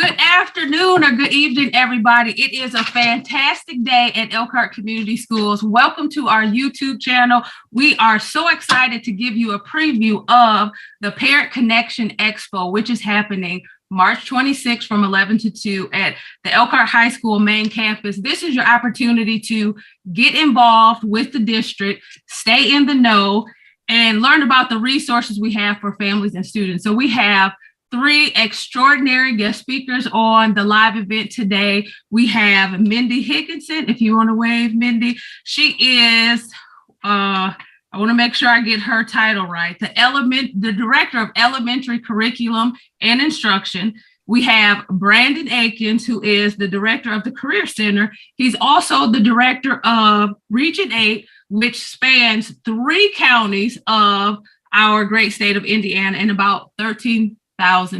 Good afternoon or good evening, everybody. It is a fantastic day at Elkhart Community Schools. Welcome to our YouTube channel. We are so excited to give you a preview of the Parent Connection Expo, which is happening March 26th from 11 to 2 at the Elkhart High School main campus. This is your opportunity to get involved with the district, stay in the know, and learn about the resources we have for families and students. So we have 3 extraordinary guest speakers on the live event today. We have Mindy Higginson, if you want to wave, Mindy. She is, I want to make sure I get her title right, the Director of Elementary Curriculum and Instruction. We have Brandon Akins, who is the Director of the Career Center. He's also the Director of Region 8, which spans 3 counties of our great state of Indiana and about 13,000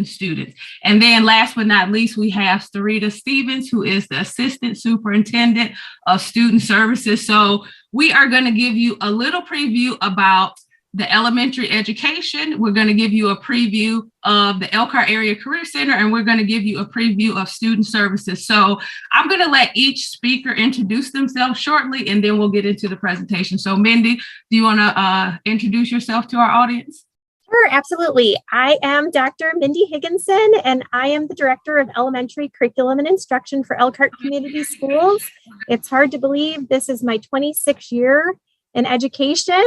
students. And then last but not least, we have Sarita Stevens, who is the Assistant Superintendent of Student Services. So we are going to give you a little preview about the elementary education. We're going to give you a preview of the Elkhart Area Career Center, and we're going to give you a preview of student services. So I'm going to let each speaker introduce themselves shortly, and then we'll get into the presentation. So Mindy, do you want to introduce yourself to our audience? Sure, absolutely. I am Dr. Mindy Higginson, and I am the Director of Elementary Curriculum and Instruction for Elkhart Community Schools. It's hard to believe this is my 26th year in education.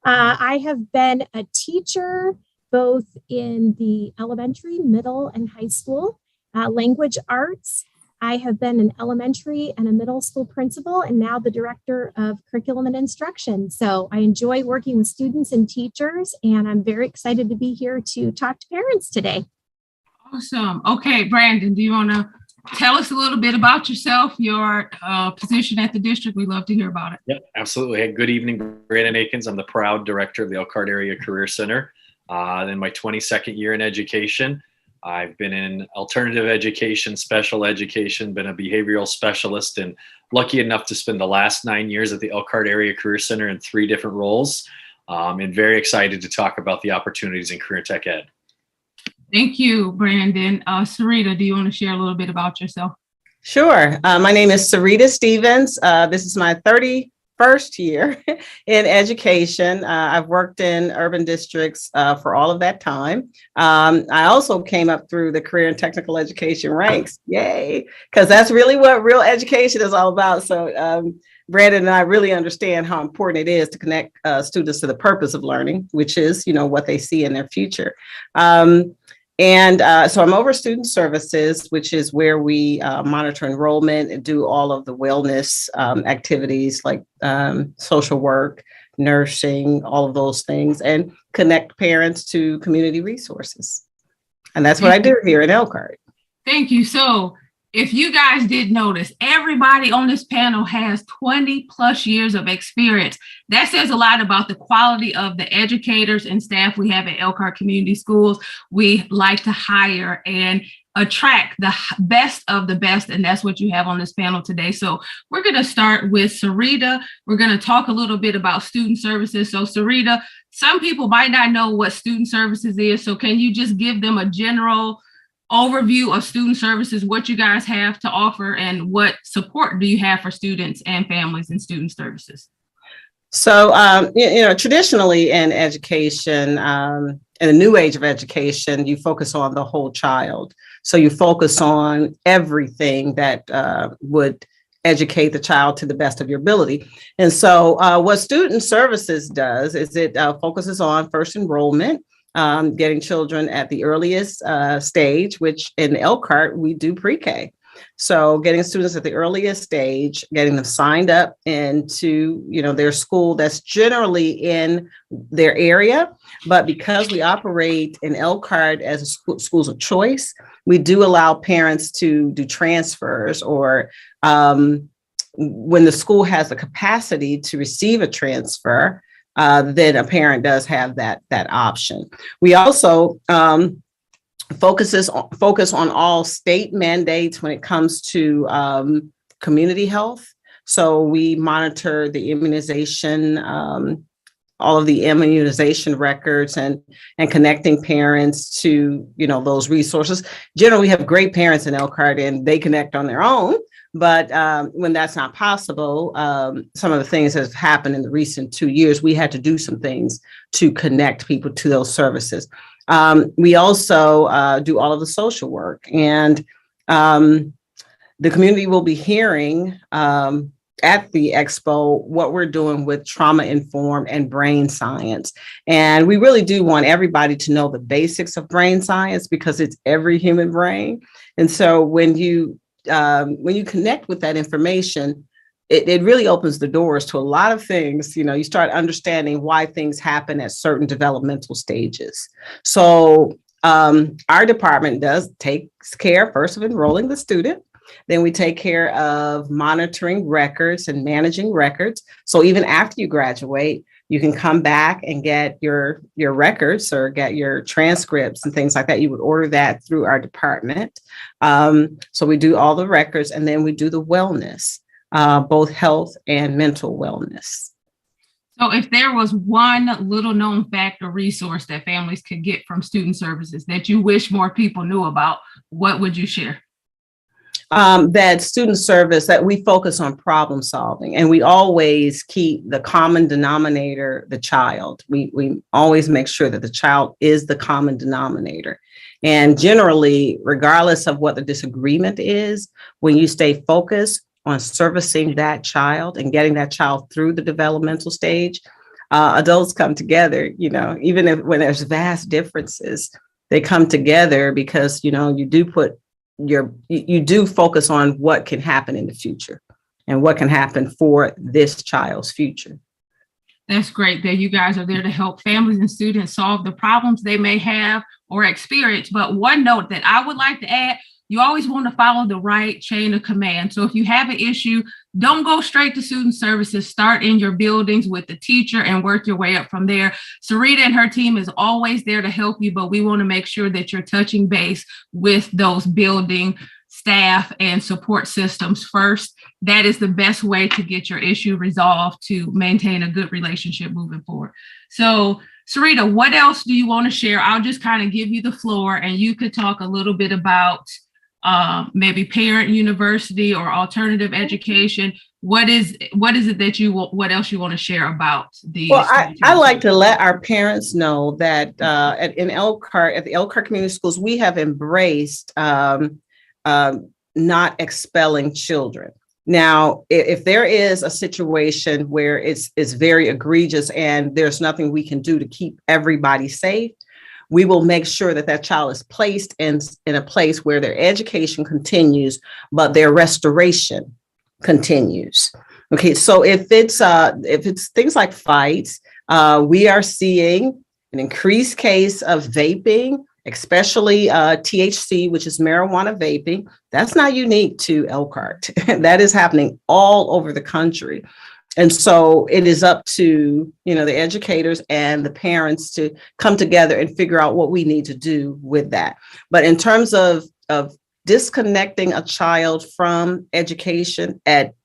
I have been a teacher both in the elementary, middle, and high school, language arts. I have been an elementary and a middle school principal, and now the Director of Curriculum and Instruction. So I enjoy working with students and teachers, and I'm very excited to be here to talk to parents today. Awesome. Okay, Brandon, do you want to tell us a little bit about yourself, your position at the district? We'd love to hear about it. Yep, absolutely. Hey, good evening, Brandon Akins. I'm the proud Director of the Elkhart Area Career Center. In my 22nd year in education. I've been in alternative education, special education, been a behavioral specialist, and lucky enough to spend the last 9 years at the Elkhart Area Career Center in 3 different roles. And very excited to talk about the opportunities in career tech ed. Thank you, Brandon. Sarita, do you want to share a little bit about yourself? Sure. My name is Sarita Stevens. This is my 31st year in education. I've worked in urban districts for all of that time. I also came up through the career and technical education ranks. Yay! Because that's really what real education is all about. So Brandon and I really understand how important it is to connect students to the purpose of learning, which is, what they see in their future. So I'm over student services, which is where we monitor enrollment and do all of the wellness activities like social work, nursing, all of those things, and connect parents to community resources. And that's what I do here in Elkhart. Thank you. So if you guys did notice, everybody on this panel has 20 plus years of experience. That says a lot about the quality of the educators and staff we have at Elkhart Community Schools. We like to hire and attract the best of the best, and that's what you have on this panel today. So we're going to start with Sarita. We're going to talk a little bit about student services. So Sarita, some people might not know what student services is. So can you just give them a general overview of student services, what you guys have to offer, and what support do you have for students and families in student services? So, traditionally in education, in the new age of education, you focus on the whole child. So you focus on everything that would educate the child to the best of your ability. And so what student services does is it focuses on first enrollment, getting children at the earliest stage, which in Elkhart, we do pre-K. So getting students at the earliest stage, getting them signed up into, their school that's generally in their area. But because we operate in Elkhart as a schools of choice, we do allow parents to do transfers or when the school has the capacity to receive a transfer, then a parent does have that option. We also focus on all state mandates when it comes to community health. So we monitor the immunization all of the immunization records and connecting parents to, those resources. Generally, we have great parents in Elkhart and they connect on their own. But when that's not possible, some of the things that have happened in the recent 2 years, we had to do some things to connect people to those services. We also do all of the social work, and the community will be hearing at the expo what we're doing with trauma-informed and brain science. And we really do want everybody to know the basics of brain science because it's every human brain. And so when you connect with that information, it really opens the doors to a lot of things. You start understanding why things happen at certain developmental stages. So our department takes care first of enrolling the student. Then we take care of monitoring records and managing records. So even after you graduate, you can come back and get your records or get your transcripts and things like that. You would order that through our department. So we do all the records, and then we do the wellness, both health and mental wellness. So if there was one little known fact or resource that families could get from student services that you wish more people knew about, what would you share? That student service, that we focus on problem solving, and we always keep the common denominator, the child. We always make sure that the child is the common denominator. And generally, regardless of what the disagreement is, when you stay focused on servicing that child and getting that child through the developmental stage, adults come together, even when there's vast differences, they come together because, you do focus on what can happen in the future and what can happen for this child's future. That's great that you guys are there to help families and students solve the problems they may have or experience. But one note that I would like to add, you always want to follow the right chain of command. So if you have an issue, don't go straight to student services. Start in your buildings with the teacher and work your way up from there. Sarita and her team is always there to help you, but we want to make sure that you're touching base with those building staff and support systems first. That is the best way to get your issue resolved, to maintain a good relationship moving forward. So Sarita, what else do you want to share? I'll just kind of give you the floor and you could talk a little bit about maybe parent university or alternative education. What is it that what else you want to share about the? Well, I like to let our parents know that in Elkhart, at the Elkhart Community Schools, we have embraced not expelling children. Now, if there is a situation where it's very egregious and there's nothing we can do to keep everybody safe, we will make sure that child is placed in a place where their education continues, but their restoration continues. Okay, so if it's things like fights, we are seeing an increased case of vaping, especially THC, which is marijuana vaping. That's not unique to Elkhart. That is happening all over the country. And so it is up to, the educators and the parents to come together and figure out what we need to do with that. But in terms of disconnecting a child from education at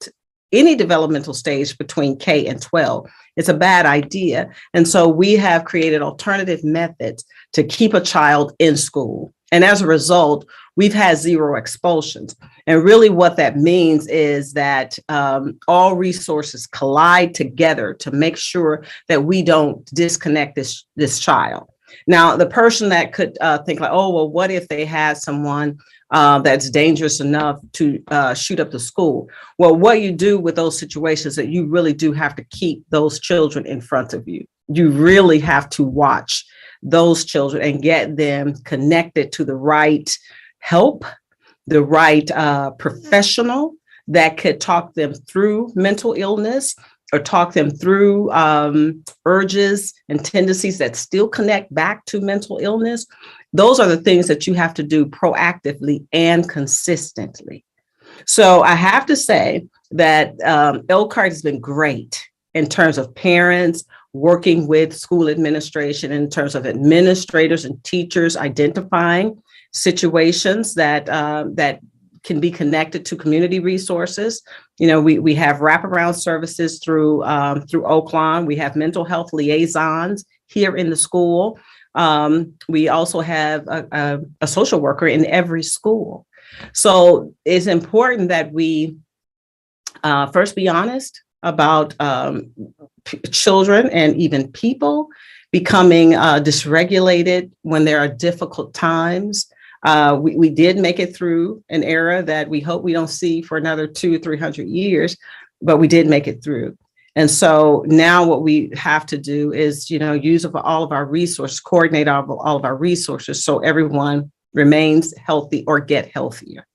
any developmental stage between K and 12, it's a bad idea. And so we have created alternative methods to keep a child in school. And as a result, we've had 0 expulsions. And really what that means is that all resources collide together to make sure that we don't disconnect this child. Now, the person that could think like, oh, well, what if they had someone that's dangerous enough to shoot up the school? Well, what you do with those situations that you really do have to keep those children in front of you. You really have to watch those children and get them connected to the right help, the right professional that could talk them through mental illness or talk them through urges and tendencies that still connect back to mental illness. Those are the things that you have to do proactively and consistently. So I have to say that Elkhart has been great in terms of parents working with school administration, in terms of administrators and teachers identifying situations that can be connected to community resources. We have wraparound services through Oaklawn. We have mental health liaisons here in the school. We also have a social worker in every school. So it's important that we first be honest about children and even people becoming dysregulated when there are difficult times. We did make it through an era that we hope we don't see for another 200-300 years, but we did make it through. And so now what we have to do is, use all of our resources, coordinate all of our resources so everyone remains healthy or get healthier.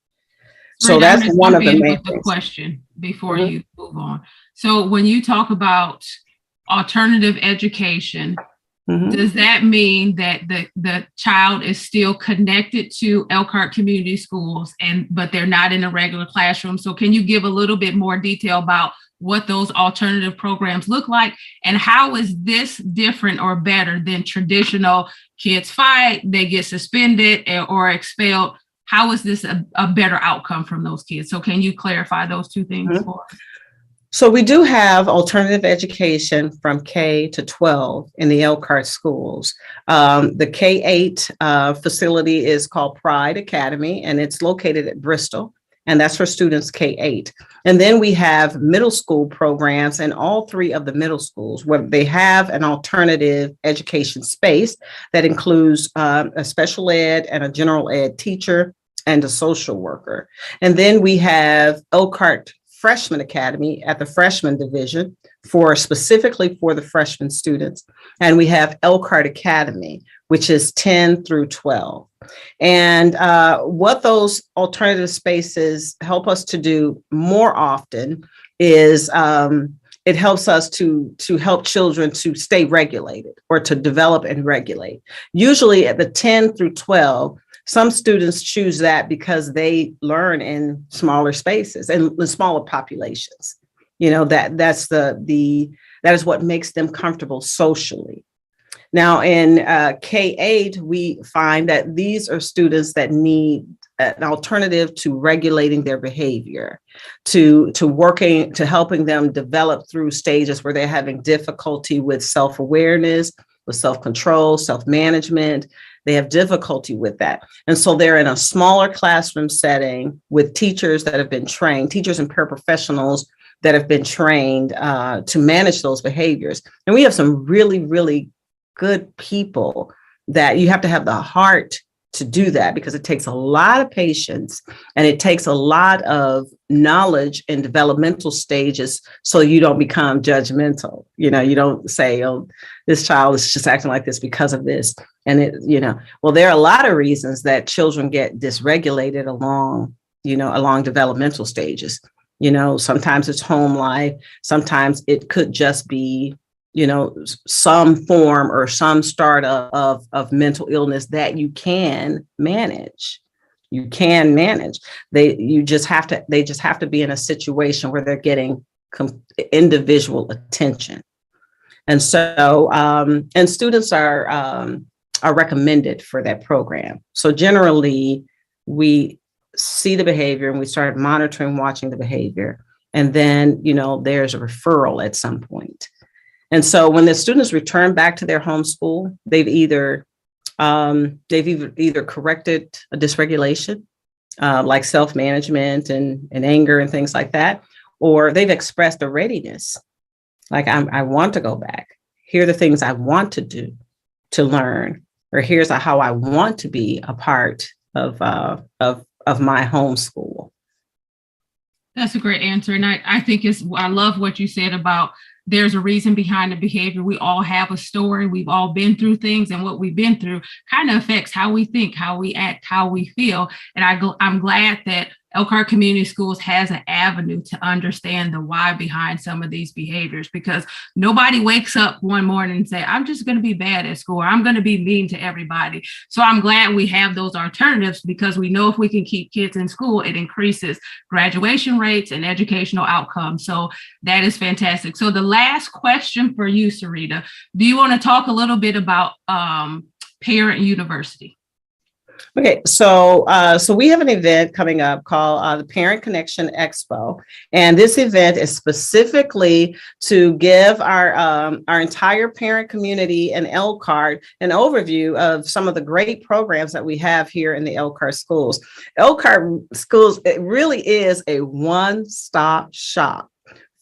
So that's one of the main things. Question before you move on. So when you talk about alternative education, does that mean that the child is still connected to Elkhart Community Schools but they're not in a regular classroom? So can you give a little bit more detail about what those alternative programs look like, and how is this different or better than traditional kids fight, they get suspended or expelled? How is this a better outcome from those kids? So can you clarify those two things for us? So we do have alternative education from K to 12 in the Elkhart schools. The K-8 facility is called Pride Academy, and it's located at Bristol, and that's for students K-8. And then we have middle school programs in all three of the middle schools where they have an alternative education space that includes a special ed and a general ed teacher and a social worker. And then we have Elkhart Freshman Academy at the freshman division specifically for the freshman students. And we have Elkhart Academy, which is 10 through 12. And what those alternative spaces help us to do more often is it helps us to help children to stay regulated or to develop and regulate. Usually at the 10 through 12, some students choose that because they learn in smaller spaces and smaller populations. That is what makes them comfortable socially. Now in K-8, we find that these are students that need an alternative to regulating their behavior, to helping them develop through stages where they're having difficulty with self-awareness, with self-control, self-management. They have difficulty with that. And so they're in a smaller classroom setting with teachers that have been trained, teachers and paraprofessionals that have been trained to manage those behaviors. And we have some really, really good people that you have to have the heart to do that, because it takes a lot of patience and it takes a lot of knowledge in developmental stages, so you don't become judgmental. You don't say, oh, this child is just acting like this because of this. And there are a lot of reasons that children get dysregulated along developmental stages. Sometimes it's home life. Sometimes it could just be some form or some startup of mental illness that you can manage. They just have to be in a situation where they're getting individual attention. And so, and students are recommended for that program. So generally we see the behavior and we start monitoring, watching the behavior. And then, there's a referral at some point. And so when the students return back to their home school, they've either corrected a dysregulation, like self-management and anger and things like that, or they've expressed a readiness, like I want to go back. Here are the things I want to do to learn, or here's how I want to be a part of my home school. That's a great answer. And I think I love what you said about there's a reason behind the behavior. We all have a story. We've all been through things, and what we've been through kind of affects how we think, how we act, how we feel. And I'm glad that Elkhart Community Schools has an avenue to understand the why behind some of these behaviors, because nobody wakes up one morning and say, I'm just going to be bad at school, or I'm going to be mean to everybody. So I'm glad we have those alternatives, because we know if we can keep kids in school, it increases graduation rates and educational outcomes. So that is fantastic. So the last question for you, Sarita, do you want to talk a little bit about Parent University? Okay, so we have an event coming up called the Parent Connection Expo, and this event is specifically to give our entire parent community in Elkhart an overview of some of the great programs that we have here in the Elkhart schools. Elkhart schools, it really is a one-stop shop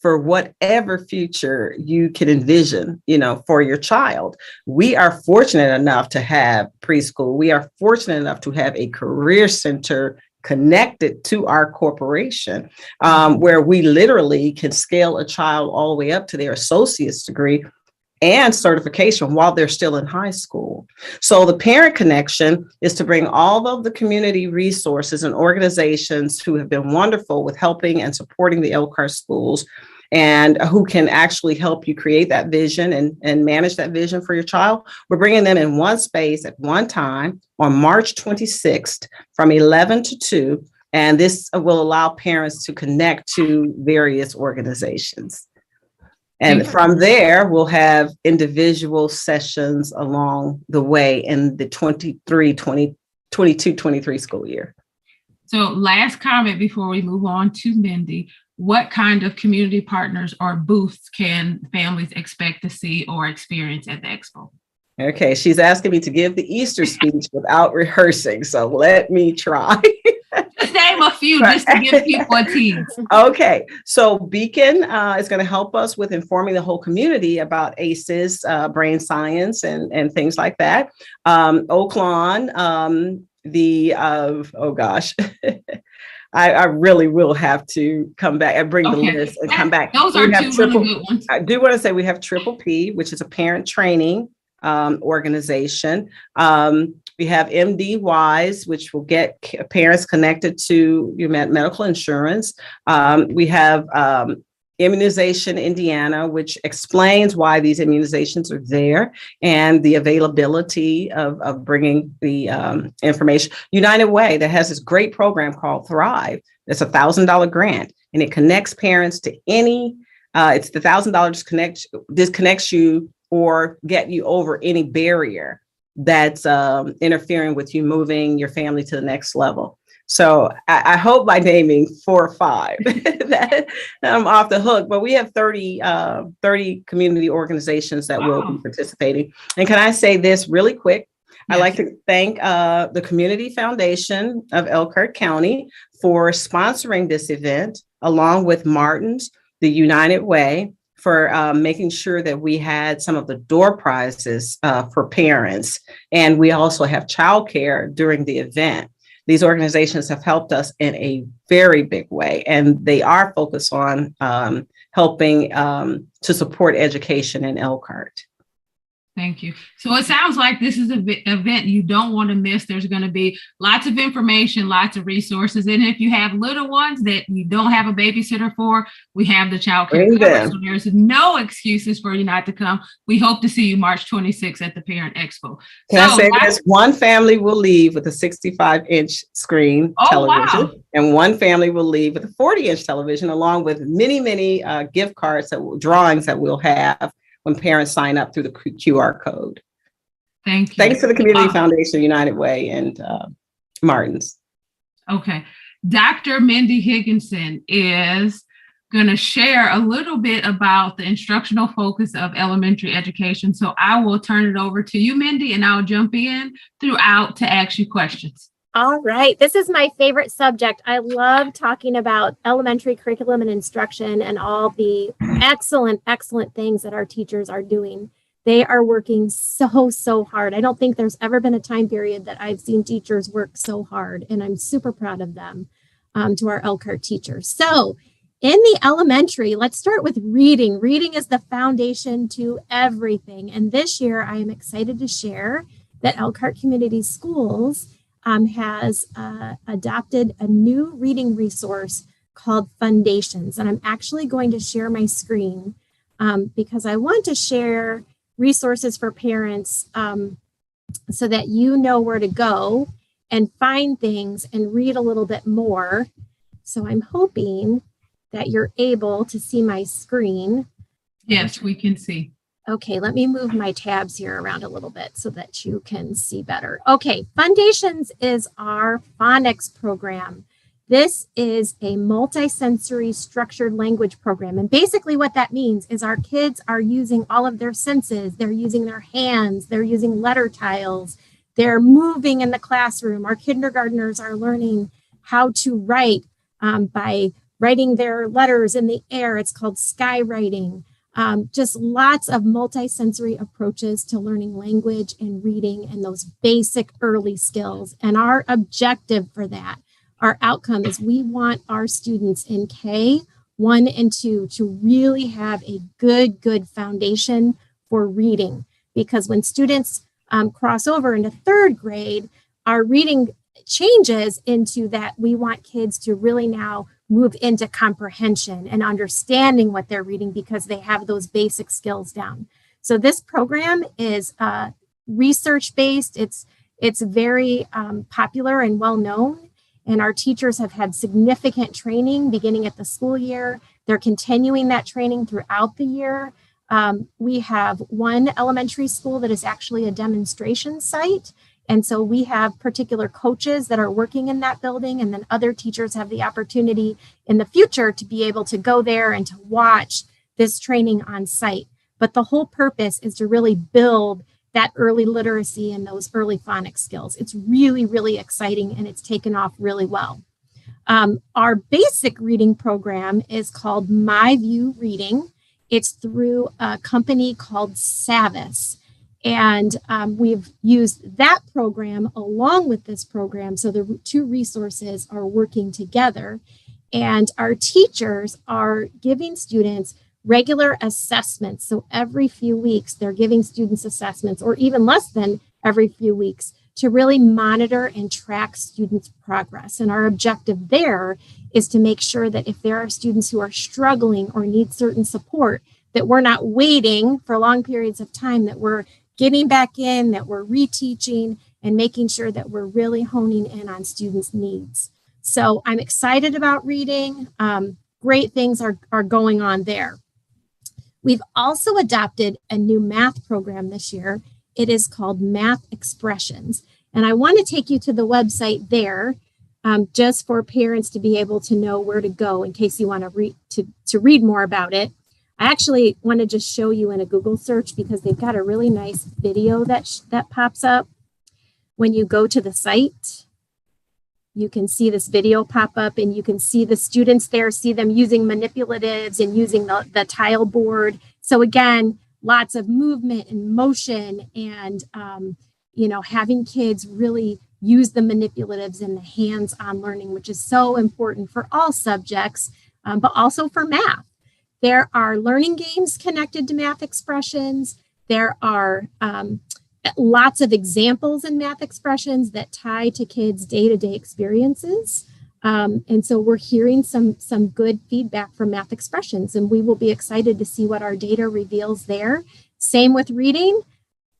for whatever future you can envision, for your child. We are fortunate enough to have preschool. We are fortunate enough to have a career center connected to our corporation, where we literally can scale a child all the way up to their associate's degree and certification while they're still in high school. So the Parent Connection is to bring all of the community resources and organizations who have been wonderful with helping and supporting the Elkhart schools, and who can actually help you create that vision and manage that vision for your child. We're bringing them in one space at one time on March 26th from 11 to 2. And this will allow parents to connect to various organizations. And from there, we'll have individual sessions along the way in the 22-23 school year. So last comment before we move on to Mindy, what kind of community partners or booths can families expect to see or experience at the expo? Okay, she's asking me to give the Easter speech without rehearsing, so let me try. Just name a few just to give people a tease. Okay, so Beacon is going to help us with informing the whole community about ACEs, brain science, and things like that. Oaklawn, oh gosh. I really will have to come back and bring the list and come back. Those are two really good ones. I do want to say we have Triple P, which is a parent training organization. We have MD Wise, which will get parents connected to your medical insurance. We have Immunization Indiana, which explains why these immunizations are there and the availability of bringing the information. United Way, that has this great program called Thrive. It's a $1,000 grant, and it connects parents to any, it's the $1,000 disconnects you or get you over any barrier that's interfering with you moving your family to the next level. So I hope by naming 4 or 5 that I'm off the hook, but we have 30 community organizations that will be participating. And can I say this really quick? Yes. I'd like to thank the Community Foundation of Elkhart County for sponsoring this event, along with Martin's, the United Way, for making sure that we had some of the door prizes for parents. And we also have childcare during the event. These organizations have helped us in a very big way, and they are focused on helping to support education in Elkhart. Thank you. So it sounds like this is an event you don't want to miss. There's going to be lots of information, lots of resources. And if you have little ones that you don't have a babysitter for, we have the child care cover. So there's no excuses for you not to come. We hope to see you March 26th at the Parent Expo. Can I say this? One family will leave with a 65-inch screen television, and one family will leave with a 40-inch television, along with many, many gift cards, drawings that we'll have when parents sign up through the QR code. Thank you. Thanks to the Community Foundation, United Way, and Martin's. Okay. Dr. Mindy Higginson is going to share a little bit about the instructional focus of elementary education. So I will turn it over to you, Mindy, and I'll jump in throughout to ask you questions. All right. This is my favorite subject. I love talking about elementary curriculum and instruction and all the excellent things that our teachers are doing. They are working so hard. I don't think there's ever been a time period that I've seen teachers work so hard, and I'm super proud of them, to our Elkhart teachers. So in the elementary, let's start with reading. Reading is the foundation to everything. And this year, I am excited to share that Elkhart Community Schools has adopted a new reading resource called Foundations. And I'm actually going to share my screen because I want to share resources for parents so that you know where to go and find things and read a little bit more. So I'm hoping that you're able to see my screen. Yes, we can see. Okay, let me move my tabs here around a little bit so that you can see better. Okay, Foundations is our phonics program. This is a multisensory structured language program. And basically what that means is our kids are using all of their senses. They're using their hands, they're using letter tiles, they're moving in the classroom. Our kindergartners are learning how to write by writing their letters in the air. It's called skywriting. Just lots of multisensory approaches to learning language and reading and those basic early skills. And our objective for that, our outcome is we want our students in K1 and 2 to really have a good foundation for reading. Because when students cross over into third grade, our reading changes into that we want kids to really now move into comprehension and understanding what they're reading because they have those basic skills down. So this program is research-based. It's very popular and well-known, and our teachers have had significant training beginning at the school year. They're continuing that training throughout the year. We have one elementary school that is actually a demonstration site. And so we have particular coaches that are working in that building, and then other teachers have the opportunity in the future to be able to go there and to watch this training on site. But the whole purpose is to really build that early literacy and those early phonics skills. It's really exciting, and it's taken off really well. Our basic reading program is called My View Reading. It's through a company called Savis. And we've used that program along with this program. So the two resources are working together. And our teachers are giving students regular assessments. So every few weeks, they're giving students assessments, or even less than every few weeks, to really monitor and track students' progress. And our objective there is to make sure that if there are students who are struggling or need certain support, that we're not waiting for long periods of time, that we're getting back in, that we're reteaching and making sure that we're really honing in on students' needs. So I'm excited about reading. Great things are going on there. We've also adopted a new math program this year. It is called Math Expressions. And I want to take you to the website there just for parents to be able to know where to go in case you want to read more about it. I actually want to just show you in a Google search because they've got a really nice video that pops up. When you go to the site, you can see this video pop up and you can see the students there, see them using manipulatives and using the tile board. So again, lots of movement and motion and, having kids really use the manipulatives and the hands-on learning, which is so important for all subjects, but also for math. There are learning games connected to math expressions. There are lots of examples in math expressions that tie to kids' day-to-day experiences. And so we're hearing some good feedback from math expressions, and we will be excited to see what our data reveals there. Same with reading.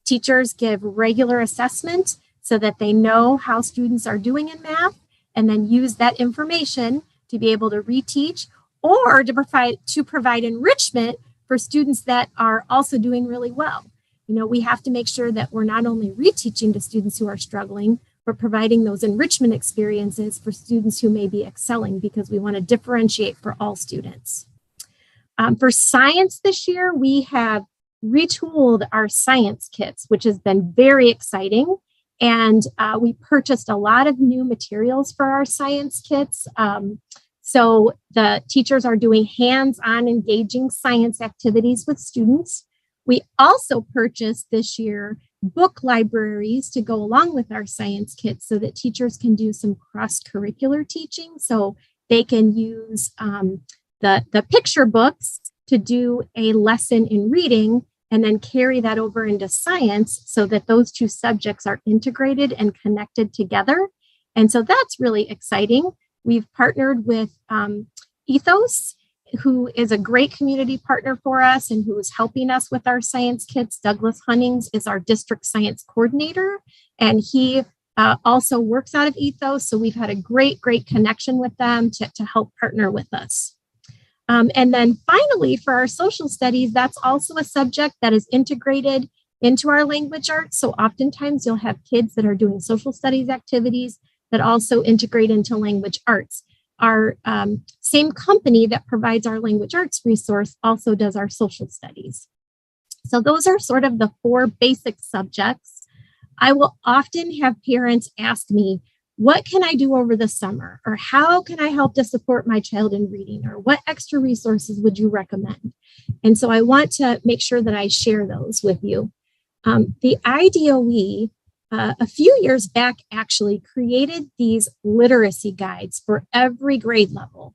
Teachers give regular assessment so that they know how students are doing in math, and then use that information to be able to reteach or to provide enrichment for students that are also doing really well. We have to make sure that we're not only reteaching to students who are struggling, but providing those enrichment experiences for students who may be excelling, because we want to differentiate for all students. For science this year, we have retooled our science kits, which has been very exciting. And we purchased a lot of new materials for our science kits. So the teachers are doing hands-on engaging science activities with students. We also purchased this year book libraries to go along with our science kits so that teachers can do some cross-curricular teaching. So they can use the picture books to do a lesson in reading and then carry that over into science so that those two subjects are integrated and connected together. And so that's really exciting. We've partnered with Ethos, who is a great community partner for us and who is helping us with our science kits. Douglas Hunnings is our district science coordinator, and he also works out of Ethos. So we've had a great connection with them to help partner with us. And then finally, for our social studies, that's also a subject that is integrated into our language arts. So oftentimes you'll have kids that are doing social studies activities that also integrate into language arts. Our same company that provides our language arts resource also does our social studies. So those are sort of the 4 basic subjects. I will often have parents ask me, what can I do over the summer? Or how can I help to support my child in reading? Or what extra resources would you recommend? And so I want to make sure that I share those with you. The IDOE, a few years back, actually created these literacy guides for every grade level.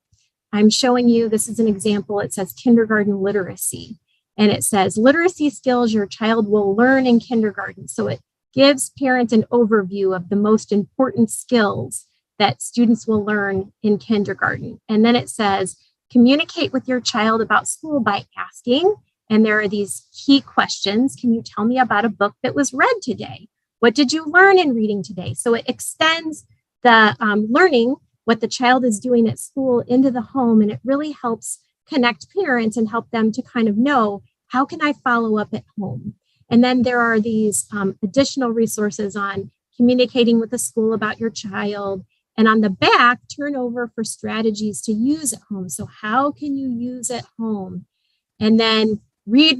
I'm showing you, this is an example. It says kindergarten literacy. And it says literacy skills your child will learn in kindergarten. So it gives parents an overview of the most important skills that students will learn in kindergarten. And then it says, communicate with your child about school by asking. And there are these key questions. Can you tell me about a book that was read today? What did you learn in reading today? So it extends the learning, what the child is doing at school, into the home. And it really helps connect parents and help them to kind of know, how can I follow up at home? And then there are these additional resources on communicating with the school about your child. And on the back, turn over for strategies to use at home. So how can you use at home? And then read,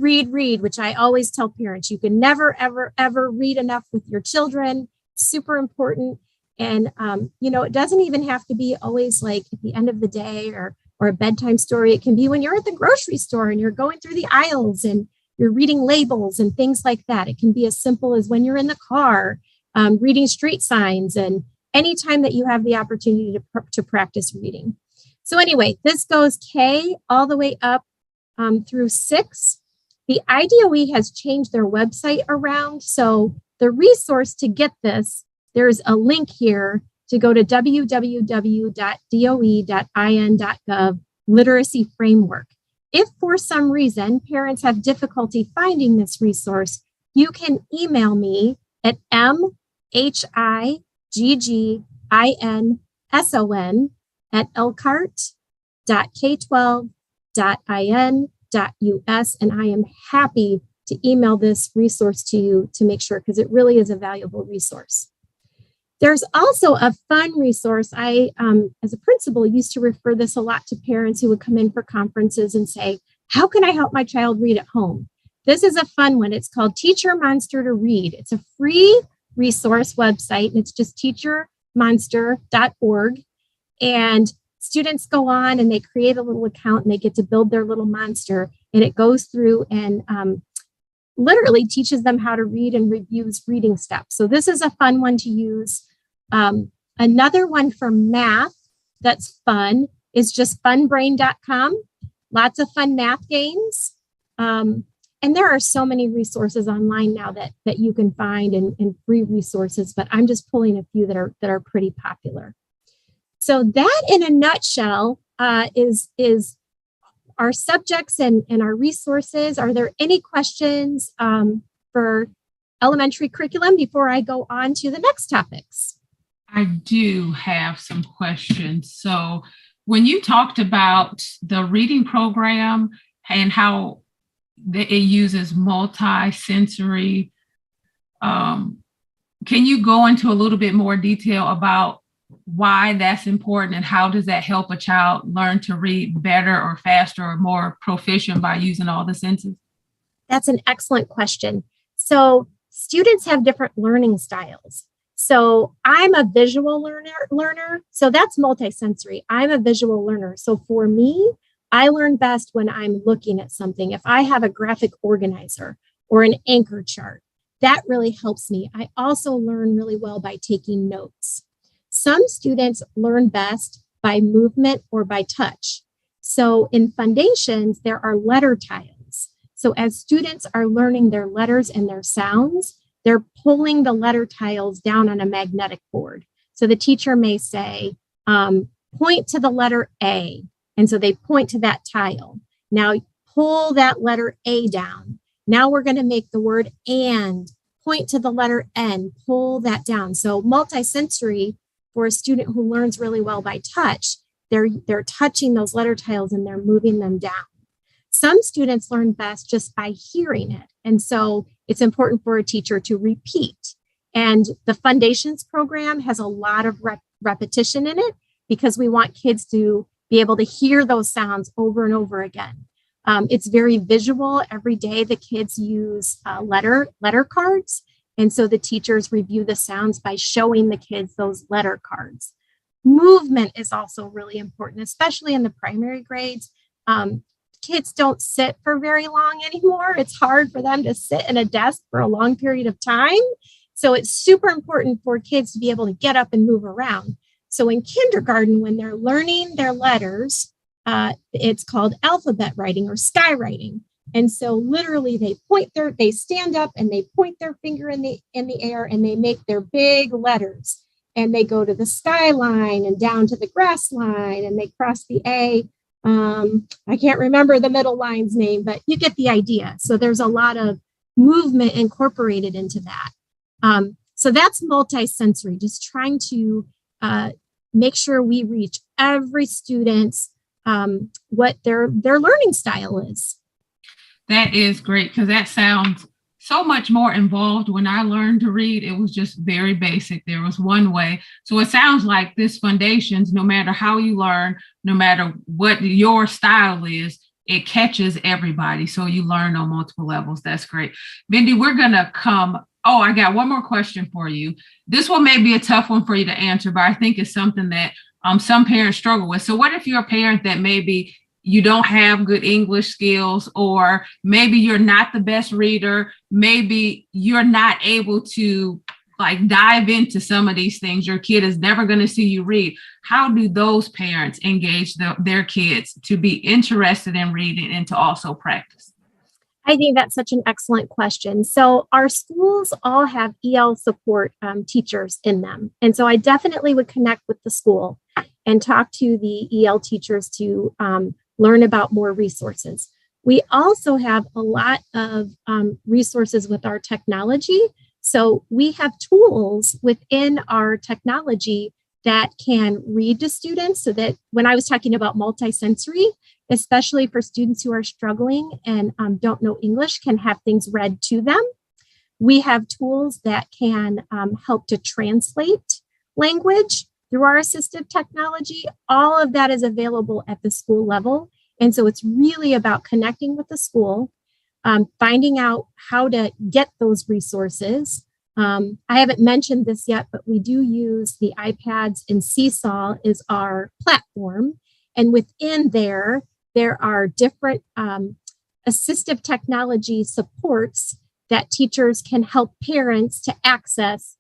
which I always tell parents, you can never, ever, ever read enough with your children. Super important. And, it doesn't even have to be always like at the end of the day or a bedtime story. It can be when you're at the grocery store and you're going through the aisles and you're reading labels and things like that. It can be as simple as when you're in the car, reading street signs, and anytime that you have the opportunity to practice reading. So anyway, this goes K all the way up through 6. The IDOE has changed their website around. So the resource to get this, there's a link here to go to www.doe.in.gov literacy framework. If for some reason parents have difficulty finding this resource, you can email me at mhigginson@elkhart.k12.in.us, and I am happy to email this resource to you to make sure, because it really is a valuable resource. There's also a fun resource. I, as a principal, used to refer this a lot to parents who would come in for conferences and say, how can I help my child read at home? This is a fun one. It's called Teach Your Monster to Read. It's a free resource website, and it's just teachyourmonster.org. And students go on and they create a little account and they get to build their little monster. And it goes through and literally teaches them how to read and reviews reading steps. So this is a fun one to use. Another one for math that's fun is just funbrain.com. Lots of fun math games. And there are so many resources online now that you can find and free resources, but I'm just pulling a few that are pretty popular. So that in a nutshell is our subjects and our resources. Are there any questions for elementary curriculum before I go on to the next topics? I do have some questions. So when you talked about the reading program and how it uses multi-sensory, can you go into a little bit more detail about why that's important and how does that help a child learn to read better or faster or more proficient by using all the senses? That's an excellent question. So students have different learning styles. So I'm a visual learner. So that's multisensory. I'm a visual learner. So for me, I learn best when I'm looking at something. If I have a graphic organizer or an anchor chart, that really helps me. I also learn really well by taking notes. Some students learn best by movement or by touch. So in foundations, there are letter tiles. So as students are learning their letters and their sounds, they're pulling the letter tiles down on a magnetic board. So the teacher may say, point to the letter A. And so they point to that tile. Now pull that letter A down. Now we're going to make the word and. Point to the letter N, pull that down. So multisensory for a student who learns really well by touch they're touching those letter tiles and they're moving them down. Some students learn best just by hearing it. And so it's important for a teacher to repeat. And the Foundations program has a lot of repetition in it because we want kids to be able to hear those sounds over and over again. It's very visual. Every day the kids use letter cards. And so the teachers review the sounds by showing the kids those letter cards. Movement is also really important, especially in the primary grades. Kids don't sit for very long anymore. It's hard for them to sit in a desk for a long period of time. So it's super important for kids to be able to get up and move around. So in kindergarten, when they're learning their letters, it's called alphabet writing or sky writing. And so literally they stand up and they point their finger in the air and they make their big letters. And they go to the skyline and down to the grass line and they cross the A. I can't remember the middle line's name, but you get the idea. So there's a lot of movement incorporated into that. So that's multisensory, just trying to make sure we reach every student's what their learning style is. That is great, because that sounds so much more involved. When I learned to read, it was just very basic. There was one way. So it sounds like this Foundations, no matter how you learn, no matter what your style is, it catches everybody. So you learn on multiple levels. That's great. Mindy, we're going to come. Oh, I got one more question for you. This one may be a tough one for you to answer, but I think it's something that some parents struggle with. So what if you're a parent that maybe you don't have good English skills, or maybe you're not the best reader, maybe you're not able to like dive into some of these things. Your kid is never going to see you read. How do those parents engage their kids to be interested in reading and to also practice? I think that's such an excellent question. So our schools all have EL support teachers in them. And so I definitely would connect with the school and talk to the EL teachers to learn about more resources. We also have a lot of resources with our technology. So we have tools within our technology that can read to students, so that when I was talking about multisensory, especially for students who are struggling and don't know English, can have things read to them. We have tools that can help to translate language through our assistive technology. All of that is available at the school level. And so it's really about connecting with the school, finding out how to get those resources. I haven't mentioned this yet, but we do use the iPads, and Seesaw is our platform. And within there are different assistive technology supports that teachers can help parents to access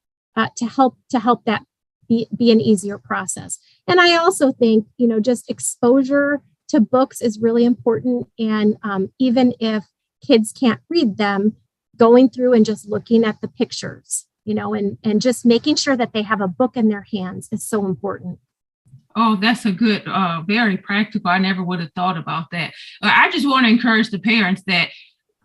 to help that be an easier process. And I also think, just exposure to books is really important. And even if kids can't read them, going through and just looking at the pictures, and just making sure that they have a book in their hands is so important. Oh, that's a good, very practical. I never would have thought about that. I just want to encourage the parents that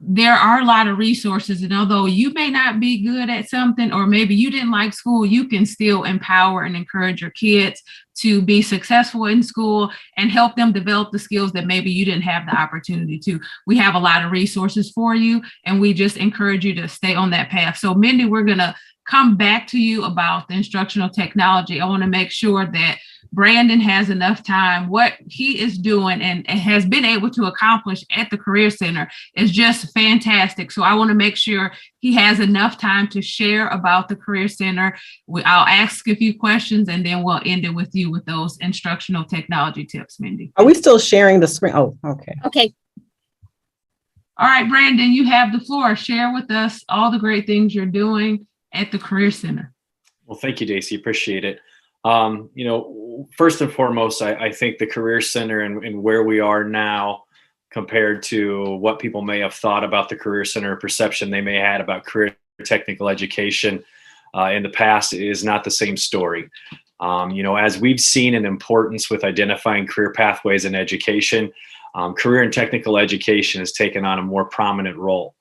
there are a lot of resources, and although you may not be good at something, or maybe you didn't like school, you can still empower and encourage your kids to be successful in school and help them develop the skills that maybe you didn't have the opportunity to. We have a lot of resources for you, and we just encourage you to stay on that path. So Mindy, we're going to come back to you about the instructional technology. I want to make sure that Brandon has enough time. What he is doing and has been able to accomplish at the Career Center is just fantastic. So I want to make sure he has enough time to share about the Career Center. I'll ask a few questions and then we'll end it with you with those instructional technology tips, Mindy. Are we still sharing the screen? Oh, okay. Okay. All right, Brandon, you have the floor. Share with us all the great things you're doing at the Career Center. Well, thank you, Daisy. Appreciate it. First and foremost, I think the Career Center and where we are now compared to what people may have thought about the Career Center, perception they may have had about career technical education in the past is not the same story. As we've seen an importance with identifying career pathways in education, career and technical education has taken on a more prominent role.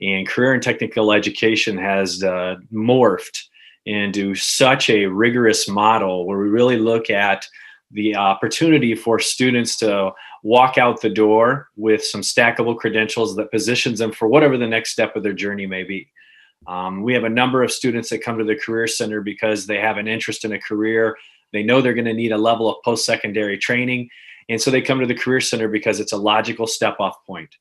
And career and technical education has morphed into such a rigorous model where we really look at the opportunity for students to walk out the door with some stackable credentials that positions them for whatever the next step of their journey may be. We have a number of students that come to the Career Center because they have an interest in a career. They know they're going to need a level of post-secondary training. And so they come to the Career Center because it's a logical step-off point.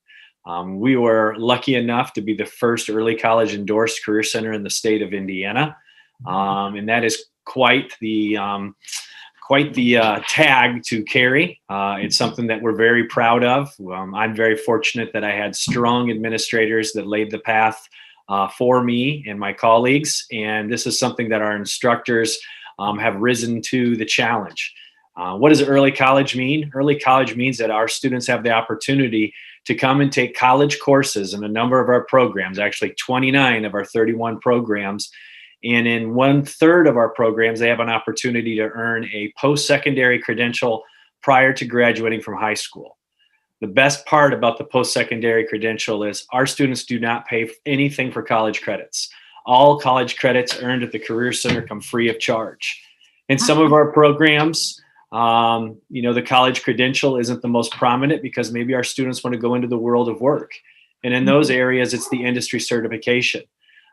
We were lucky enough to be the first early college endorsed Career Center in the state of Indiana. And that is quite the tag to carry. It's something that we're very proud of. I'm very fortunate that I had strong administrators that laid the path for me and my colleagues. And this is something that our instructors have risen to the challenge. What does early college mean? Early college means that our students have the opportunity to come and take college courses in a number of our programs, actually 29 of our 31 programs. And in 1/3 of our programs, they have an opportunity to earn a post-secondary credential prior to graduating from high school. The best part about the post-secondary credential is our students do not pay anything for college credits. All college credits earned at the Career Center come free of charge. In some of our programs, the college credential isn't the most prominent because maybe our students want to go into the world of work. And in those areas, it's the industry certification.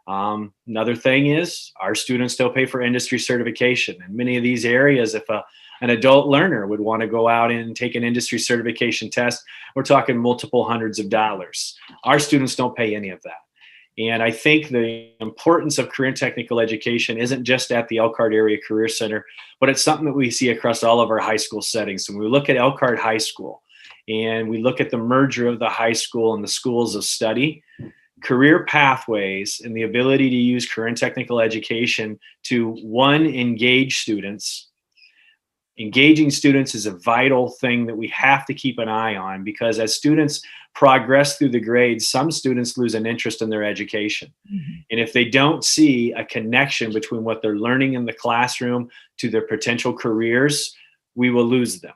Another thing is our students don't pay for industry certification. In many of these areas, if an adult learner would want to go out and take an industry certification test, we're talking multiple hundreds of dollars. Our students don't pay any of that. And I think the importance of career and technical education isn't just at the Elkhart Area Career Center, but it's something that we see across all of our high school settings. So when we look at Elkhart High School and we look at the merger of the high school and the schools of study, career pathways and the ability to use career and technical education to, one, engage students. Engaging students is a vital thing that we have to keep an eye on, because as students progress through the grades, some students lose an interest in their education. Mm-hmm. And if they don't see a connection between what they're learning in the classroom to their potential careers, we will lose them.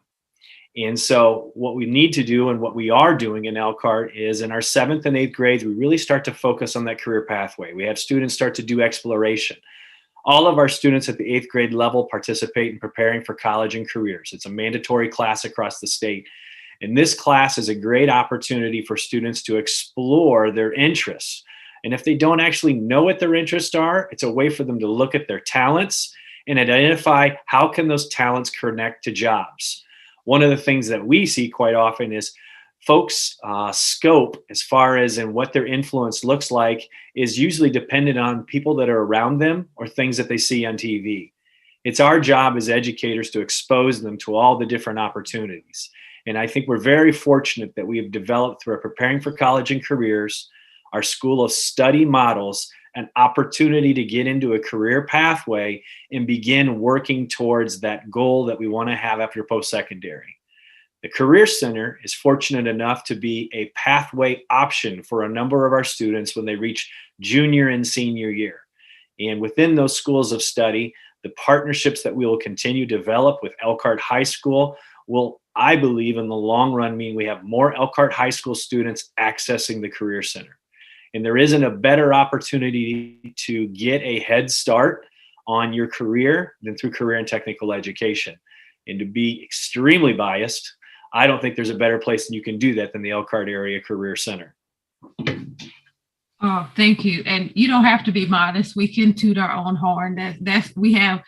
And so what we need to do, and what we are doing in Elkhart, is in our 7th and 8th grades, we really start to focus on that career pathway. We have students start to do exploration. All of our students at the 8th grade level participate in preparing for college and careers. It's a mandatory class across the state. And this class is a great opportunity for students to explore their interests. And if they don't actually know what their interests are, it's a way for them to look at their talents and identify how can those talents connect to jobs. One of the things that we see quite often is folks' scope, as far as in what their influence looks like, is usually dependent on people that are around them or things that they see on TV. It's our job as educators to expose them to all the different opportunities. And I think we're very fortunate that we have developed, through our Preparing for College and Careers, our School of Study models, an opportunity to get into a career pathway and begin working towards that goal that we want to have after post-secondary. The Career Center is fortunate enough to be a pathway option for a number of our students when they reach junior and senior year. And within those schools of study, the partnerships that we will continue to develop with Elkhart High School will, I believe, in the long run mean we have more Elkhart High School students accessing the Career Center. And there isn't a better opportunity to get a head start on your career than through career and technical education. And to be extremely biased, I don't think there's a better place you can do that than the Elkhart Area Career Center. Oh, thank you. And you don't have to be modest. We can toot our own horn. We have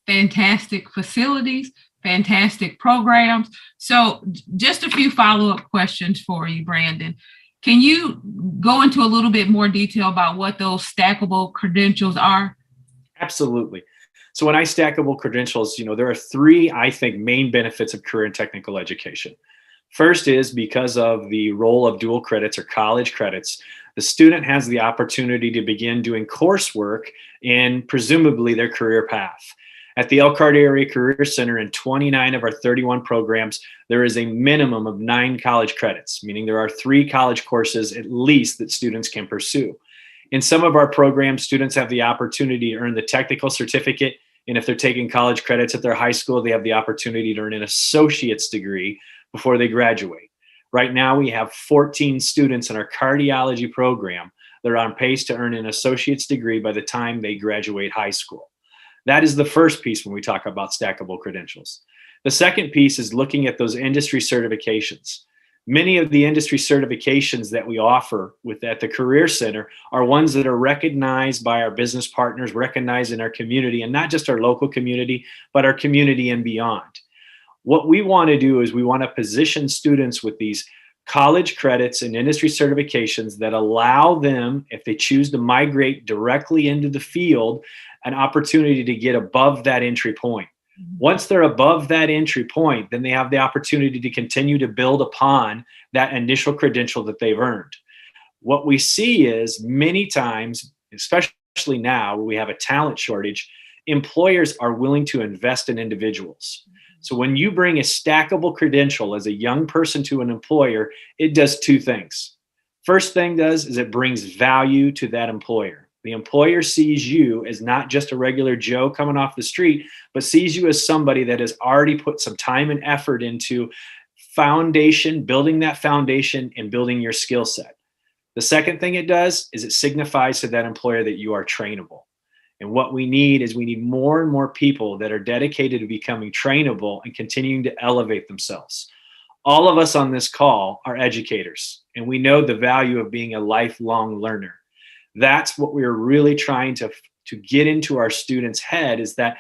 fantastic facilities, fantastic programs. So just a few follow-up questions for you, Brandon. Can you go into a little bit more detail about what those stackable credentials are? Absolutely. So when I stackable credentials, there are 3, I think, main benefits of career and technical education. First is because of the role of dual credits or college credits, the student has the opportunity to begin doing coursework in presumably their career path. At the Elkhart Area Career Center, in 29 of our 31 programs, there is a minimum of 9 college credits, meaning there are 3 college courses at least that students can pursue. In some of our programs, students have the opportunity to earn the technical certificate, and if they're taking college credits at their high school, they have the opportunity to earn an associate's degree before they graduate. Right now, we have 14 students in our cardiology program that are on pace to earn an associate's degree by the time they graduate high school. That is the first piece when we talk about stackable credentials. The second piece is looking at those industry certifications. Many of the industry certifications that we offer at the Career Center are ones that are recognized by our business partners, recognized in our community, and not just our local community, but our community and beyond. What we want to do is we want to position students with these college credits and industry certifications that allow them, if they choose to migrate directly into the field, an opportunity to get above that entry point. Once they're above that entry point, then they have the opportunity to continue to build upon that initial credential that they've earned. What we see is many times, especially now we have a talent shortage, employers are willing to invest in individuals. So when you bring a stackable credential as a young person to an employer, it does two things. First thing does is it brings value to that employer. The employer sees you as not just a regular Joe coming off the street, but sees you as somebody that has already put some time and effort into building that foundation and building your skill set. The second thing it does is it signifies to that employer that you are trainable. And what we need is we need more and more people that are dedicated to becoming trainable and continuing to elevate themselves. All of us on this call are educators, and we know the value of being a lifelong learner. That's what we're really trying to get into our students' head, is that,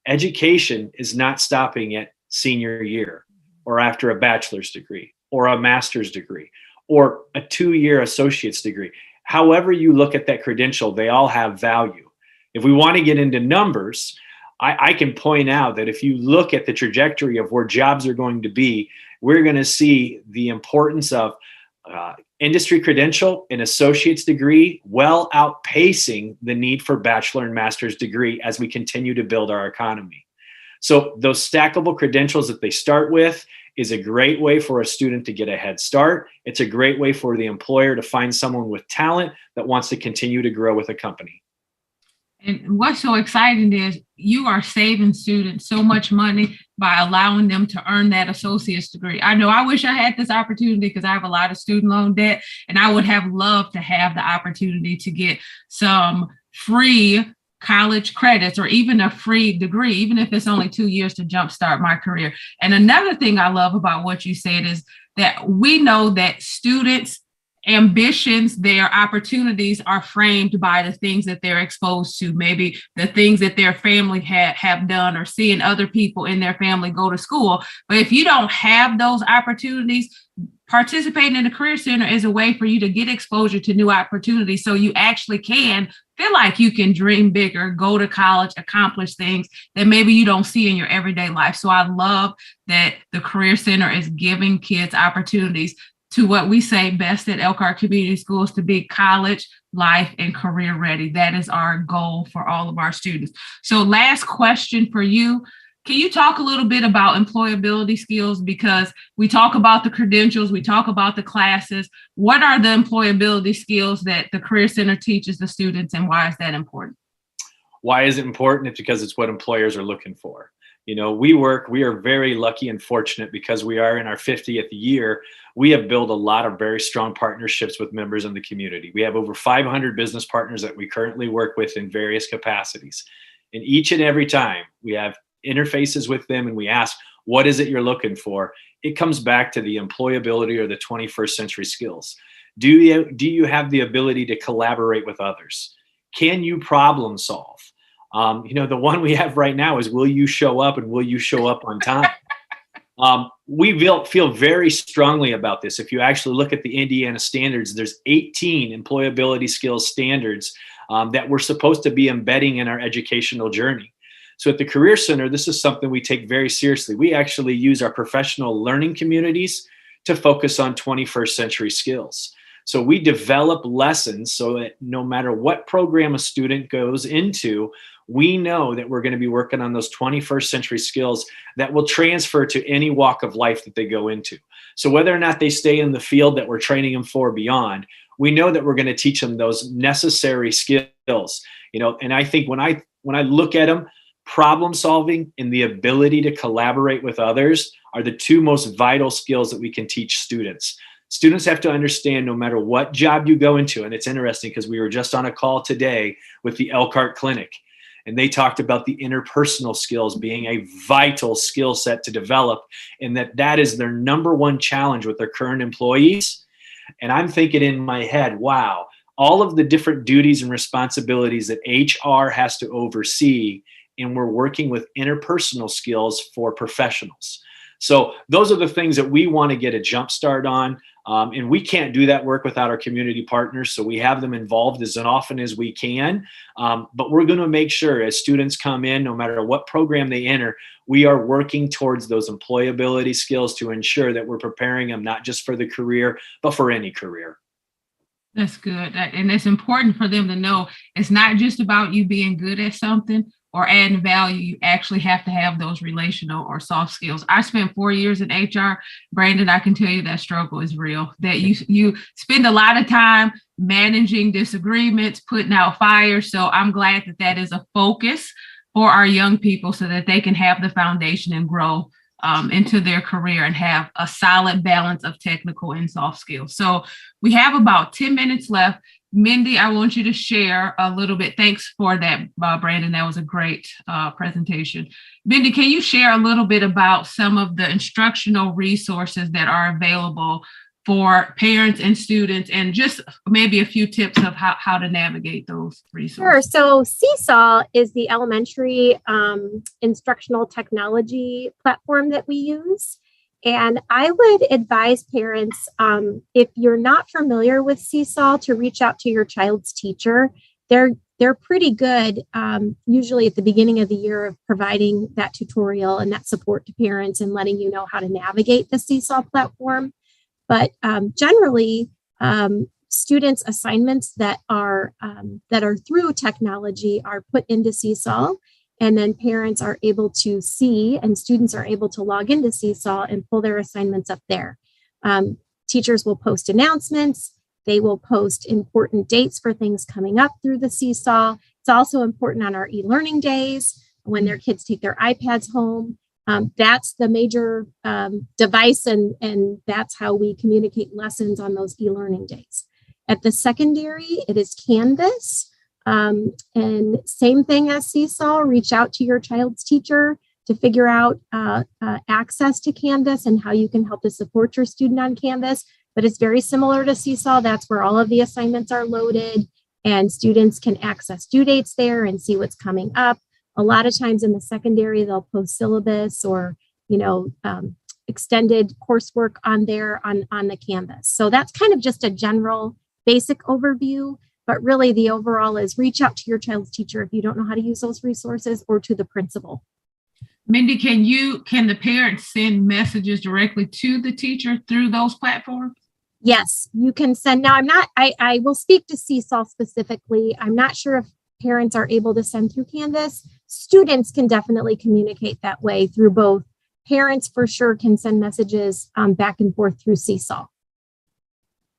education is not stopping at senior year or after a bachelor's degree or a master's degree or a 2-year associate's degree. However you look at that credential, they all have value. If we want to get into numbers, I can point out that if you look at the trajectory of where jobs are going to be, we're going to see the importance of industry credential and associate's degree well outpacing the need for bachelor and master's degree as we continue to build our economy. So those stackable credentials that they start with is a great way for a student to get a head start. It's a great way for the employer to find someone with talent that wants to continue to grow with a company. And what's so exciting is you are saving students so much money by allowing them to earn that associate's degree. I know I wish I had this opportunity because I have a lot of student loan debt, and I would have loved to have the opportunity to get some free college credits or even a free degree, even if it's only 2 years to jumpstart my career. And another thing I love about what you said is that we know that students' ambitions, their opportunities are framed by the things that they're exposed to, maybe the things that their family have done or seeing other people in their family go to school. But if you don't have those opportunities, participating in the Career Center is a way for you to get exposure to new opportunities so you actually can feel like you can dream bigger, go to college, accomplish things that maybe you don't see in your everyday life. So I love that the Career Center is giving kids opportunities to what we say best at Elkhart Community Schools, to be college, life, and career ready. That is our goal for all of our students. So last question for you. Can you talk a little bit about employability skills? Because we talk about the credentials, we talk about the classes. What are the employability skills that the Career Center teaches the students, and why is that important? Why is it important? It's because it's what employers are looking for. We are very lucky and fortunate because we are in our 50th year. We have built a lot of very strong partnerships with members in the community. We have over 500 business partners that we currently work with in various capacities. And each and every time we have interfaces with them and we ask, what is it you're looking for? It comes back to the employability or the 21st century skills. Do you have the ability to collaborate with others? Can you problem solve? The one we have right now is, will you show up, and will you show up on time? We feel very strongly about this. If you actually look at the Indiana standards, there's 18 employability skills standards that we're supposed to be embedding in our educational journey. So at the Career Center, this is something we take very seriously. We actually use our professional learning communities to focus on 21st century skills. So we develop lessons so that no matter what program a student goes into, we know that we're going to be working on those 21st century skills that will transfer to any walk of life that they go into. So whether or not they stay in the field that we're training them for beyond, we know that we're going to teach them those necessary skills. And I think when I look at them, problem solving and the ability to collaborate with others are the two most vital skills that we can teach students. Students have to understand no matter what job you go into, and it's interesting because we were just on a call today with the Elkhart Clinic. And they talked about the interpersonal skills being a vital skill set to develop, and that is their number one challenge with their current employees. And I'm thinking in my head, wow, all of the different duties and responsibilities that HR has to oversee, and we're working with interpersonal skills for professionals. So those are the things that we want to get a jump start on. And we can't do that work without our community partners. So we have them involved as often as we can. But we're going to make sure as students come in, no matter what program they enter, we are working towards those employability skills to ensure that we're preparing them not just for the career, but for any career. That's good. And it's important for them to know it's not just about you being good at something or adding value. You actually have to have those relational or soft skills. I spent 4 years in HR. Brandon, I can tell you that struggle is real, that you spend a lot of time managing disagreements, putting out fires. So I'm glad that is a focus for our young people so that they can have the foundation and grow into their career and have a solid balance of technical and soft skills. So we have about 10 minutes left. Mindy, I want you to share a little bit. Thanks for that, Brandon. That was a great presentation. Mindy, can you share a little bit about some of the instructional resources that are available for parents and students, and just maybe a few tips of how to navigate those resources? Sure. So Seesaw is the elementary instructional technology platform that we use. And I would advise parents, if you're not familiar with Seesaw, to reach out to your child's teacher. They're pretty good, usually at the beginning of the year, of providing that tutorial and that support to parents and letting you know how to navigate the Seesaw platform. But generally, students' assignments that are through technology are put into Seesaw. And then parents are able to see, and students are able to log into Seesaw and pull their assignments up there. Teachers will post announcements. They will post important dates for things coming up through the Seesaw. It's also important on our e-learning days when their kids take their iPads home. That's the major device, and that's how we communicate lessons on those e-learning days. At the secondary, it is Canvas. And same thing as Seesaw, reach out to your child's teacher to figure out access to Canvas and how you can help to support your student on Canvas. But it's very similar to Seesaw. That's where all of the assignments are loaded, and students can access due dates there and see what's coming up. A lot of times in the secondary, they'll post syllabus or, extended coursework on there on the Canvas. So that's kind of just a general basic overview. But really, the overall is reach out to your child's teacher if you don't know how to use those resources, or to the principal. Mindy, can the parents send messages directly to the teacher through those platforms? Yes, you can send. Now, I will speak to Seesaw specifically. I'm not sure if parents are able to send through Canvas. Students can definitely communicate that way through both. Parents for sure can send messages back and forth through Seesaw.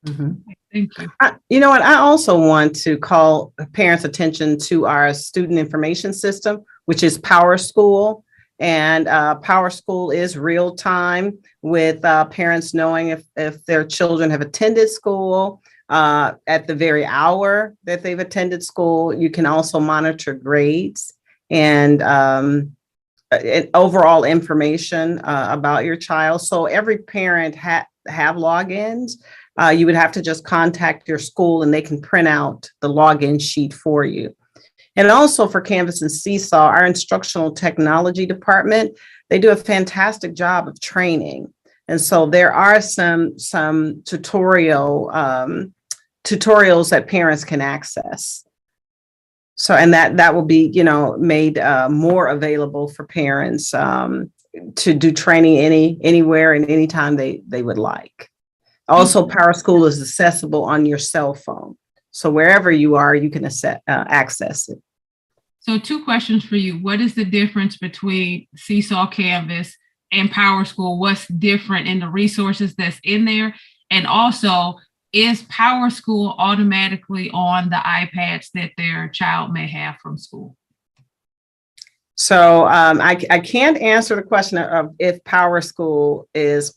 Mm-hmm. Thank you. You know what? I also want to call parents' attention to our student information system, which is PowerSchool. And PowerSchool is real time with parents knowing if their children have attended school at the very hour that they've attended school. You can also monitor grades and overall information about your child. So every parent have logins. You would have to just contact your school and they can print out the login sheet for you. And also for Canvas and Seesaw, our instructional technology department, they do a fantastic job of training. And so there are some tutorials that parents can access. So, and that will be, made more available for parents to do training anywhere and anytime they would like. Also, PowerSchool is accessible on your cell phone. So wherever you are, you can access it. So 2 questions for you. What is the difference between Seesaw, Canvas, and PowerSchool? What's different in the resources that's in there? And also, is PowerSchool automatically on the iPads that their child may have from school? So I can't answer the question of if PowerSchool is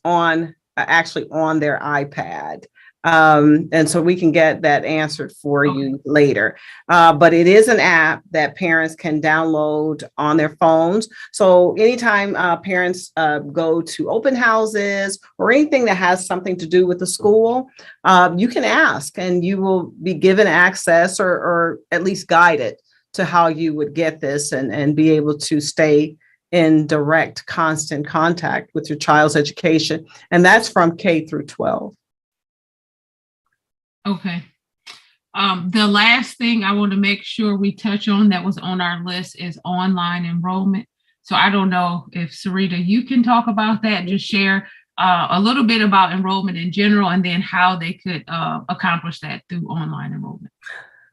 actually on their iPad. And so we can get that answered for you later. But it is an app that parents can download on their phones. So anytime parents go to open houses or anything that has something to do with the school, you can ask and you will be given access or at least guided to how you would get this and be able to stay in direct, constant contact with your child's education. And that's from K through 12. Okay. The last thing I want to make sure we touch on that was on our list is online enrollment. So I don't know if Sarita, you can talk about that, just share a little bit about enrollment in general and then how they could accomplish that through online enrollment.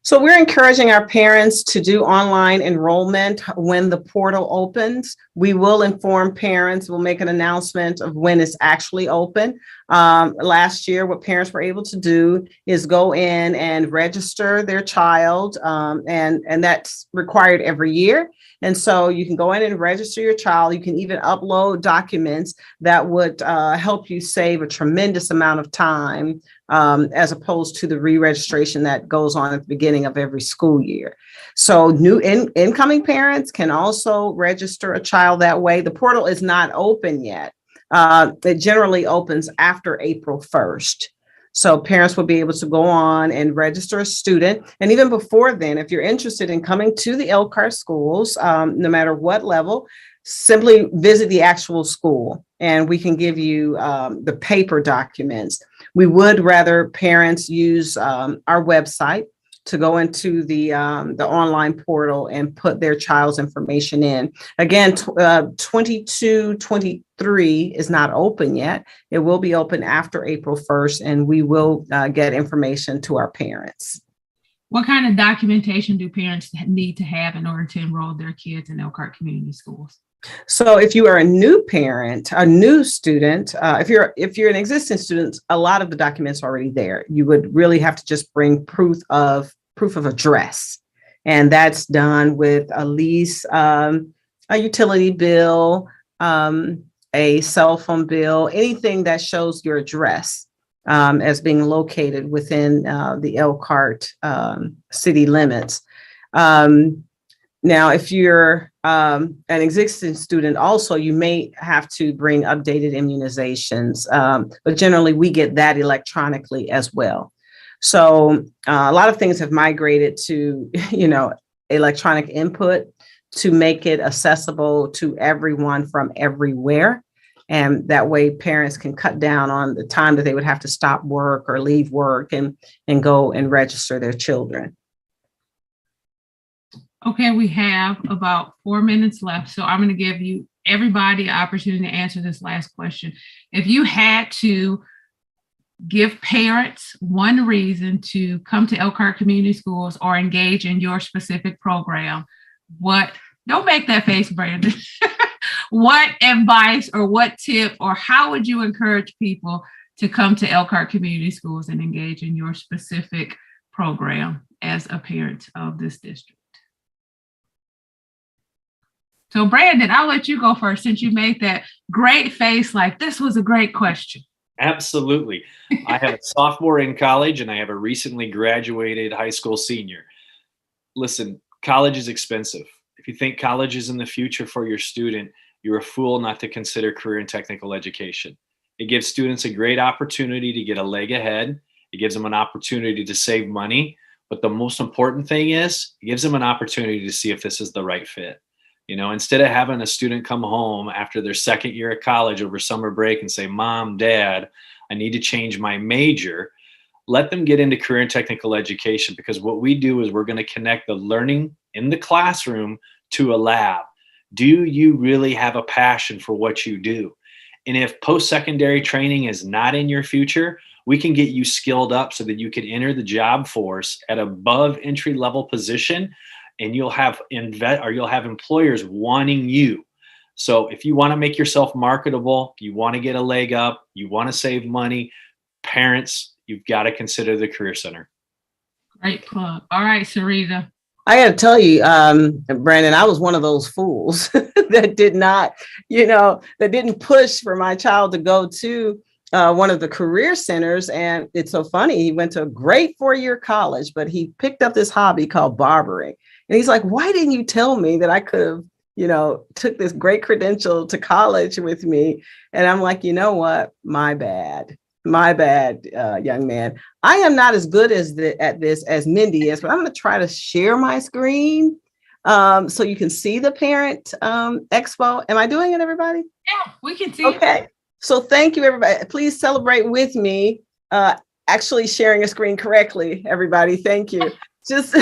So we're encouraging our parents to do online enrollment when the portal opens. We will inform parents, we'll make an announcement of when it's actually open. Last year, what parents were able to do is go in and register their child, and that's required every year. And so you can go in and register your child. You can even upload documents that would help you save a tremendous amount of time as opposed to the re-registration that goes on at the beginning of every school year. So new incoming parents can also register a child that way. The portal is not open yet. It generally opens after April 1st. So parents will be able to go on and register a student. And even before then, if you're interested in coming to the Elkhart schools, no matter what level, simply visit the actual school and we can give you the paper documents. We would rather parents use our website to go into the online portal and put their child's information in. Again, 22-23 is not open yet. It will be open after April 1st, and we will get information to our parents. What kind of documentation do parents need to have in order to enroll their kids in Elkhart Community Schools? So if you are a new parent, a new student, if you're an existing student, a lot of the documents are already there. You would really have to just bring proof of address. And that's done with a lease, a utility bill, a cell phone bill, anything that shows your address as being located within the Elkhart city limits. Now, if you're an existing student, also, you may have to bring updated immunizations, but generally we get that electronically as well. So a lot of things have migrated to, electronic input to make it accessible to everyone from everywhere. And that way parents can cut down on the time that they would have to stop work or leave work and go and register their children. Okay, we have about 4 minutes left. So I'm going to give you everybody an opportunity to answer this last question. If you had to give parents one reason to come to Elkhart Community Schools or engage in your specific program, don't make that face, Brandon. What advice or what tip or how would you encourage people to come to Elkhart Community Schools and engage in your specific program as a parent of this district? So Brandon, I'll let you go first since you made that great face like this was a great question. Absolutely. I have a sophomore in college and I have a recently graduated high school senior. Listen, college is expensive. If you think college is in the future for your student, you're a fool not to consider career and technical education. It gives students a great opportunity to get a leg ahead. It gives them an opportunity to save money. But the most important thing is it gives them an opportunity to see if this is the right fit. Instead of having a student come home after their second year of college over summer break and say, Mom, Dad, I need to change my major, let them get into career and technical education, because what we do is we're going to connect the learning in the classroom to a lab. Do you really have a passion for what you do? And if post-secondary training is not in your future, we can get you skilled up so that you can enter the job force at above entry-level position, and you'll have employers wanting you. So if you want to make yourself marketable, you want to get a leg up, you want to save money, parents, you've got to consider the Career Center. Great plug. All right, Sarita. I got to tell you, Brandon, I was one of those fools that did not, that didn't push for my child to go to one of the career centers. And it's so funny. He went to a great 4-year college, but he picked up this hobby called barbering. And he's like, why didn't you tell me that I could have, took this great credential to college with me? And I'm like, you know what? My bad, young man. I am not as good at this as Mindy is, but I'm going to try to share my screen so you can see the Parent Expo. Am I doing it, everybody? Yeah, we can see it. Okay. So thank you, everybody. Please celebrate with me. Actually sharing a screen correctly, everybody. Thank you. Just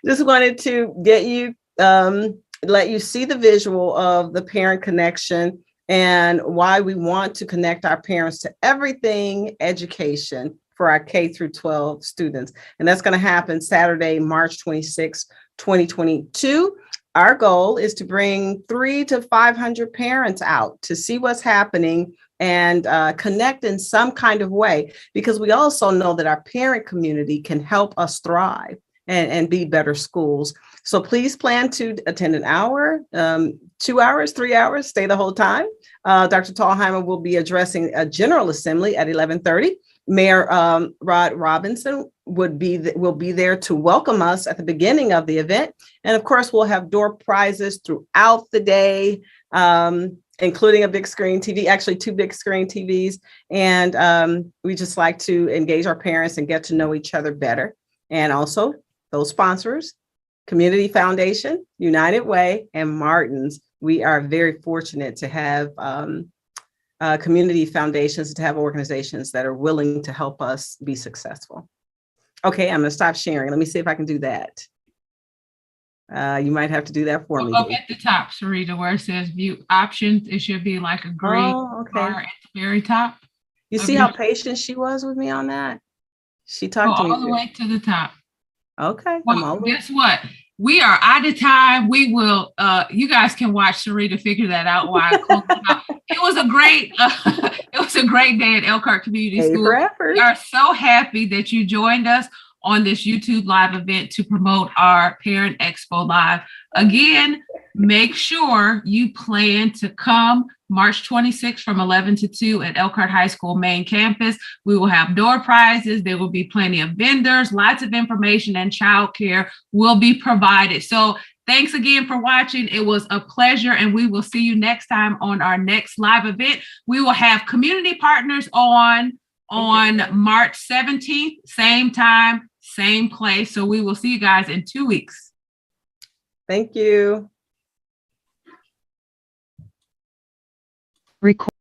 wanted to get you, let you see the visual of the Parent Connection and why we want to connect our parents to everything education for our K through 12 students. And that's going to happen Saturday, March 26, 2022. Our goal is to bring 300 to 500 parents out to see what's happening and connect in some kind of way, because we also know that our parent community can help us thrive and be better schools. So please plan to attend an hour, 2 hours, 3 hours, stay the whole time. Dr. Tallheimer will be addressing a general assembly at 11:30. Mayor Rod Robinson will be there to welcome us at the beginning of the event. And of course, we'll have door prizes throughout the day, including a big screen TV, actually 2 big screen TVs. And we just like to engage our parents and get to know each other better. And also those sponsors, Community Foundation, United Way, and Martin's. We are very fortunate to have community foundations, to have organizations that are willing to help us be successful. Okay, I'm going to stop sharing. Let me see if I can do that. You might have to do that for me. Up at the top, Sarita, where it says view options, it should be like a green bar at the very top. You see how patient she was with me on that? She talked to me all the way to the top. Okay. Well, guess what? We are out of time. We will, you guys can watch Sarita figure that out while I close it out. It was a great day at Elkhart Community School. We are so happy that you joined us on this YouTube live event to promote our Parent Expo Live. Again, make sure you plan to come March 26th from 11 to 2 at Elkhart High School main campus. We will have door prizes. There will be plenty of vendors, lots of information, and childcare will be provided. So thanks again for watching. It was a pleasure, and we will see you next time on our next live event. We will have community partners on March 17th, same time, same place. So we will see you guys in 2 weeks. Thank you. Record.